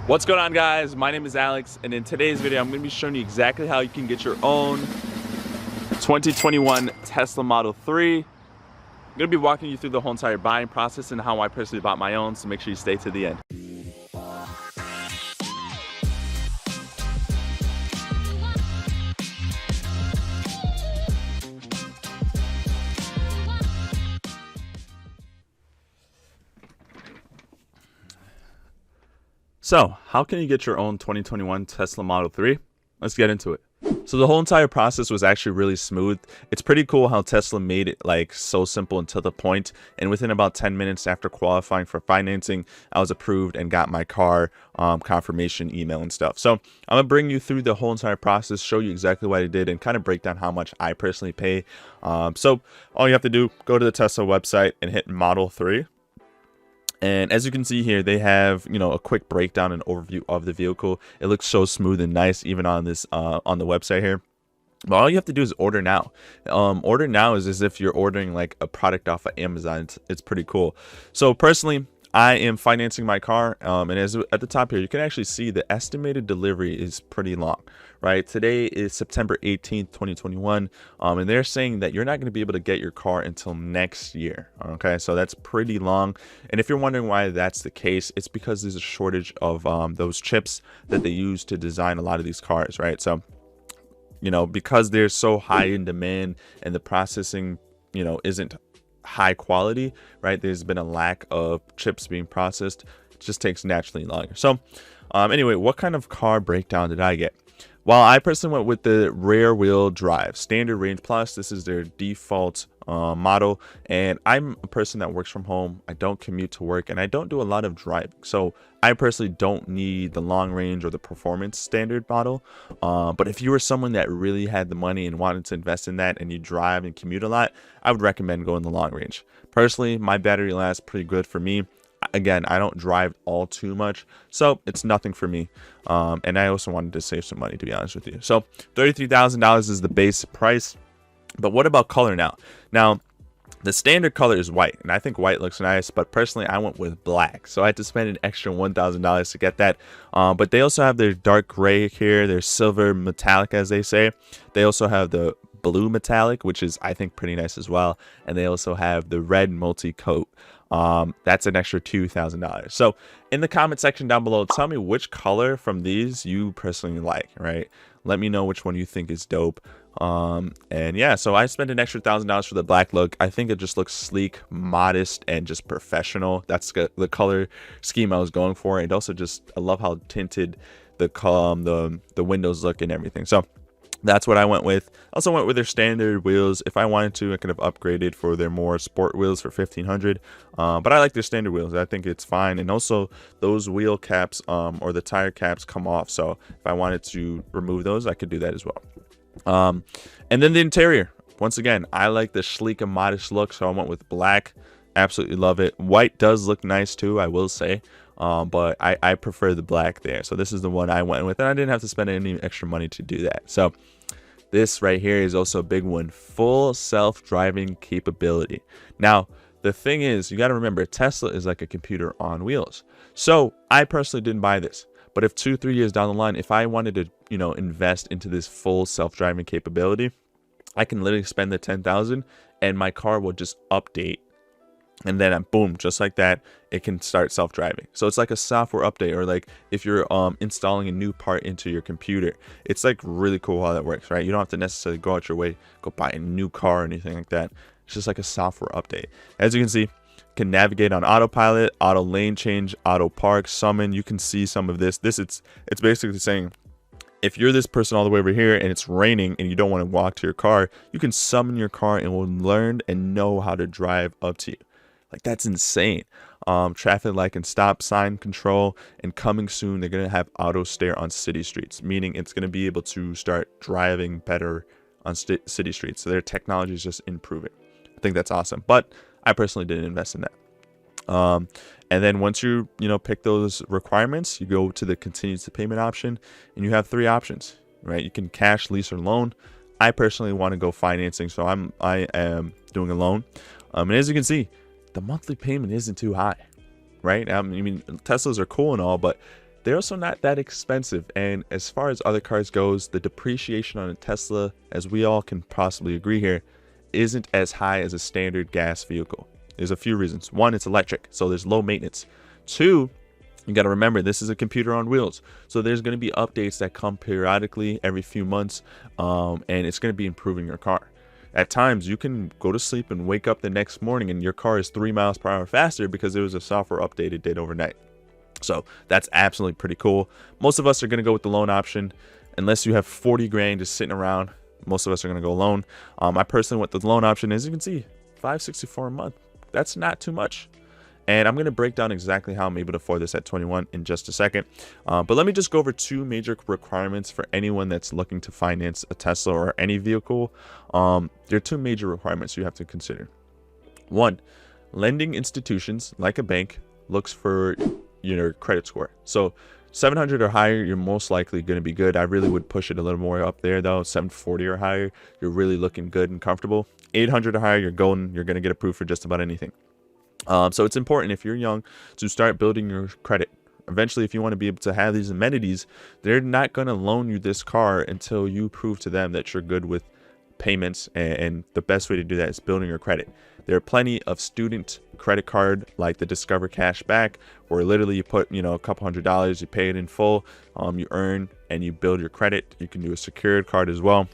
What's going on, guys? My name is Alex, and in today's video I'm going to be showing you exactly how you can get your own 2021 Tesla Model 3. I'm going to be walking you through the whole entire buying process and how I personally bought my own, so make sure you stay to the end. So, how can you get your own 2021 Tesla Model 3? Let's get into it. So the whole entire process was actually really smooth. It's pretty cool how Tesla made it like so simple and to the point. And within about 10 minutes after qualifying for financing, I was approved and got my car confirmation email and stuff. So I'm gonna bring you through the whole entire process, show you exactly what I did, and kind of break down how much I personally pay. So all you have to do, go to the Tesla website and hit Model 3. And as you can see here, they have, a quick breakdown and overview of the vehicle. It looks so smooth and nice, even on this on the website here. But all you have to do is order now. Order now is as if you're ordering like a product off of Amazon. It's pretty cool. So personally, I am financing my car, and as at the top here, you can actually see the estimated delivery is pretty long, right? Today is September 18th, 2021, and they're saying that you're not going to be able to get your car until next year, okay? So that's pretty long, and if you're wondering why that's the case, it's because there's a shortage of those chips that they use to design a lot of these cars, right? So, because they're so high in demand and the processing, isn't high quality, right? There's been a lack of chips being processed. It just takes naturally longer. So anyway, what kind of car breakdown did I get? Well, I personally went with the rear wheel drive standard range plus. This is their default model, and I'm a person that works from home. I don't commute to work, and I don't do a lot of driving, so I personally don't need the long range or the performance standard model. But if you were someone that really had the money and wanted to invest in that, and you drive and commute a lot, I would recommend going the long range. Personally, my battery lasts pretty good for me. Again, I don't drive all too much, so it's nothing for me. And I also wanted to save some money, to be honest with you. So $33,000 is the base price. But what about color now? Now, the standard color is white, and I think white looks nice, but personally I went with black, so I had to spend an extra $1,000 to get that. But they also have their dark gray here, their silver metallic, as they say. They also have the blue metallic, which is, I think, pretty nice as well, and they also have the red multi-coat. That's an extra $2,000. So in the comment section down below, tell me which color from these you personally like, right? Let me know which one you think is dope. And yeah, so I spent an extra $1,000 for the black look. I think it just looks sleek, modest, and just professional. That's the color scheme I was going for. And also just, I love how tinted the windows look and everything. So that's what I went with. I also went with their standard wheels. If I wanted to, I could have upgraded for their more sport wheels for $1,500. But I like their standard wheels. I think it's fine. And also those wheel caps or the tire caps come off. So if I wanted to remove those, I could do that as well. And then the interior. Once again, I like the sleek and modest look, so I went with black. Absolutely love it. White does look nice too, I will say. But I prefer the black there. So this is the one I went with, and I didn't have to spend any extra money to do that. So this right here is also a big one. Full self-driving capability. Now, the thing is, you got to remember, Tesla is like a computer on wheels. So I personally didn't buy this. But if 2-3 years down the line, if I wanted to, invest into this full self-driving capability, I can literally spend the $10,000 and my car will just update. And then boom, just like that, it can start self-driving. So it's like a software update, or like if you're installing a new part into your computer. It's like really cool how that works, right? You don't have to necessarily go out your way, go buy a new car or anything like that. It's just like a software update. As you can see, can navigate on autopilot, auto lane change, auto park, summon. You can see some of this. It's basically saying, if you're this person all the way over here and it's raining and you don't want to walk to your car, you can summon your car and it will learn and know how to drive up to you. Like, that's insane. Traffic light and stop sign control, and coming soon, they're going to have auto steer on city streets, meaning it's going to be able to start driving better on city streets. So their technology is just improving. I think that's awesome. But I personally didn't invest in that. And then once you pick those requirements, you go to the continue to payment option, and you have 3 options, right? You can cash, lease, or loan. I personally want to go financing, so I am doing a loan. And as you can see, the monthly payment isn't too high, right? I mean, Teslas are cool and all, but they're also not that expensive. And as far as other cars goes, the depreciation on a Tesla, as we all can possibly agree here, isn't as high as a standard gas vehicle. There's a few reasons. One, it's electric, so there's low maintenance. Two, you got to remember, this is a computer on wheels. So there's going to be updates that come periodically every few months, and it's going to be improving your car. At times, you can go to sleep and wake up the next morning and your car is 3 miles per hour faster because there was a software update it did overnight. So that's absolutely pretty cool. Most of us are going to go with the loan option. Unless you have 40 grand just sitting around, most of us are going to go loan. I personally went with the loan option. As you can see, $564 a month. That's not too much. And I'm going to break down exactly how I'm able to afford this at 21 in just a second. But let me just go over two major requirements for anyone that's looking to finance a Tesla or any vehicle. There are two major requirements you have to consider. One, lending institutions like a bank looks for your credit score. So 700 or higher, you're most likely going to be good. I really would push it a little more up there though. 740 or higher, you're really looking good and comfortable. 800 or higher, you're golden. You're going to get approved for just about anything. So it's important if you're young to start building your credit. Eventually, if you want to be able to have these amenities, they're not going to loan you this car until you prove to them that you're good with payments. And the best way to do that is building your credit. There are plenty of student credit card like the Discover Cash Back, where literally you put, a couple $100, you pay it in full, you earn and you build your credit. You can do a secured card as well.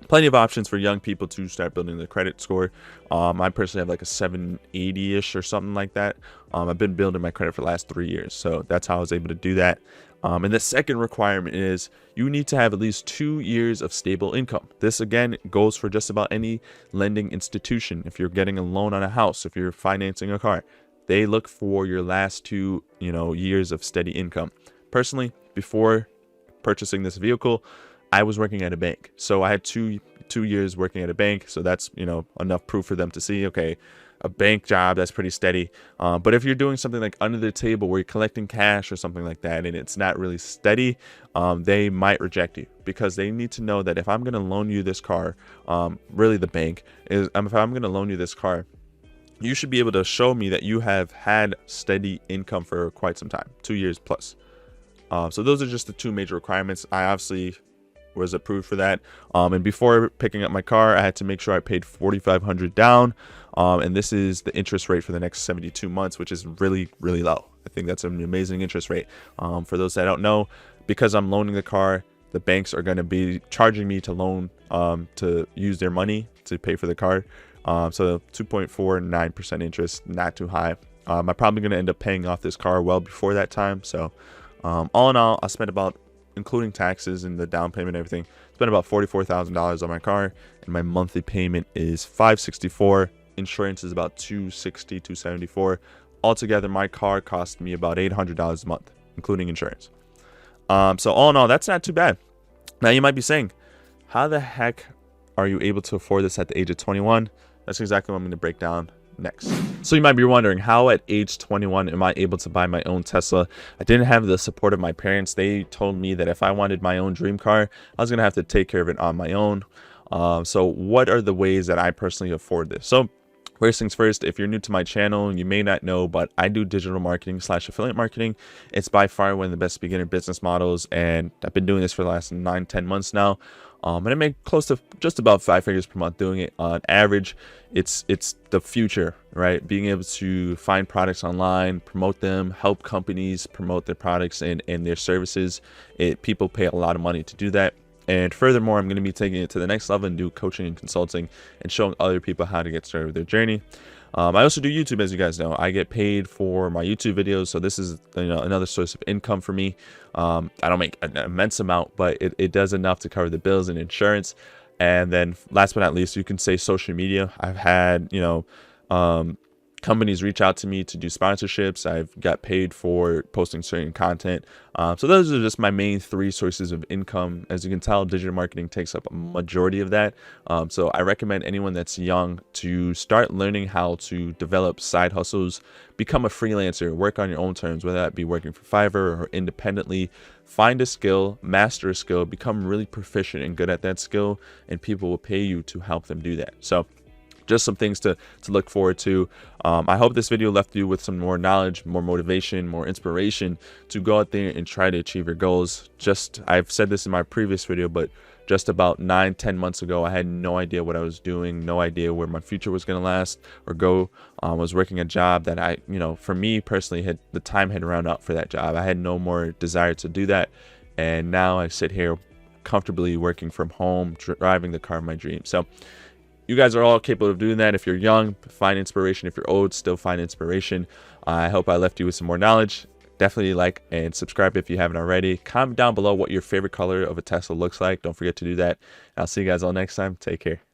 Plenty of options for young people to start building their credit score. I personally have like a 780-ish or something like that. I've been building my credit for the last 3 years, so that's how I was able to do that. And the second requirement is you need to have at least 2 years of stable income. This again goes for just about any lending institution. If you're getting a loan on a house, if you're financing a car, they look for your last 2 years of steady income. Personally, before purchasing this vehicle, I was working at a bank. So I had two years working at a bank. So that's, enough proof for them to see, okay, a bank job, that's pretty steady. But if you're doing something like under the table where you're collecting cash or something like that, and it's not really steady, they might reject you because they need to know that if I'm going to loan you this car, really the bank is, if I'm going to loan you this car, you should be able to show me that you have had steady income for quite some time, 2 years plus. So those are just the two major requirements. I obviously was approved for that, and before picking up my car, I had to make sure I paid $4,500 down, and this is the interest rate for the next 72 months, which is really low. I think that's an amazing interest rate. For those that don't know, because I'm loaning the car, the banks are going to be charging me to loan to use their money to pay for the car. So 2.49% interest, not too high. I'm probably going to end up paying off this car well before that time. So all in all, I spent about, including taxes and the down payment and everything, spent about $44,000 on my car, and my monthly payment is $564. Insurance is about $260, $274. Altogether, my car cost me about $800 a month, including insurance. So all in all, that's not too bad. Now you might be saying, how the heck are you able to afford this at the age of 21? That's exactly what I'm going to break down next. So you might be wondering, how at age 21 am I able to buy my own Tesla? I didn't have the support of my parents. They told me that if I wanted my own dream car, I was going to have to take care of it on my own. So what are the ways that I personally afford this? So first things first, if you're new to my channel, you may not know, but I do digital marketing / affiliate marketing. It's by far one of the best beginner business models, and I've been doing this for the last 9-10 months now. And I make close to just about 5 figures per month doing it. On average, it's the future, right? Being able to find products online, promote them, help companies promote their products and their services. People pay a lot of money to do that. And furthermore, I'm going to be taking it to the next level and do coaching and consulting and showing other people how to get started with their journey. I also do YouTube, as you guys know. I get paid for my YouTube videos, so this is another source of income for me. I don't make an immense amount, but it does enough to cover the bills and insurance. And then last but not least, you can say social media. I've had companies reach out to me to do sponsorships. I've got paid for posting certain content. So those are just my main 3 sources of income. As you can tell, digital marketing takes up a majority of that. So I recommend anyone that's young to start learning how to develop side hustles, become a freelancer, work on your own terms, whether that be working for Fiverr or independently. Find a skill, master a skill, become really proficient and good at that skill, and people will pay you to help them do that. So just some things to look forward to. I hope this video left you with some more knowledge, more motivation, more inspiration to go out there and try to achieve your goals. I've said this in my previous video, but just about 9-10 months ago, I had no idea what I was doing, no idea where my future was going to last or go. I was working a job that for me personally, the time had run out for that job. I had no more desire to do that. And now I sit here comfortably working from home, driving the car of my dreams. So you guys are all capable of doing that. If you're young, find inspiration. If you're old, still find inspiration. I hope I left you with some more knowledge. Definitely like and subscribe if you haven't already. Comment down below what your favorite color of a Tesla looks like. Don't forget to do that. I'll see you guys all next time. Take care.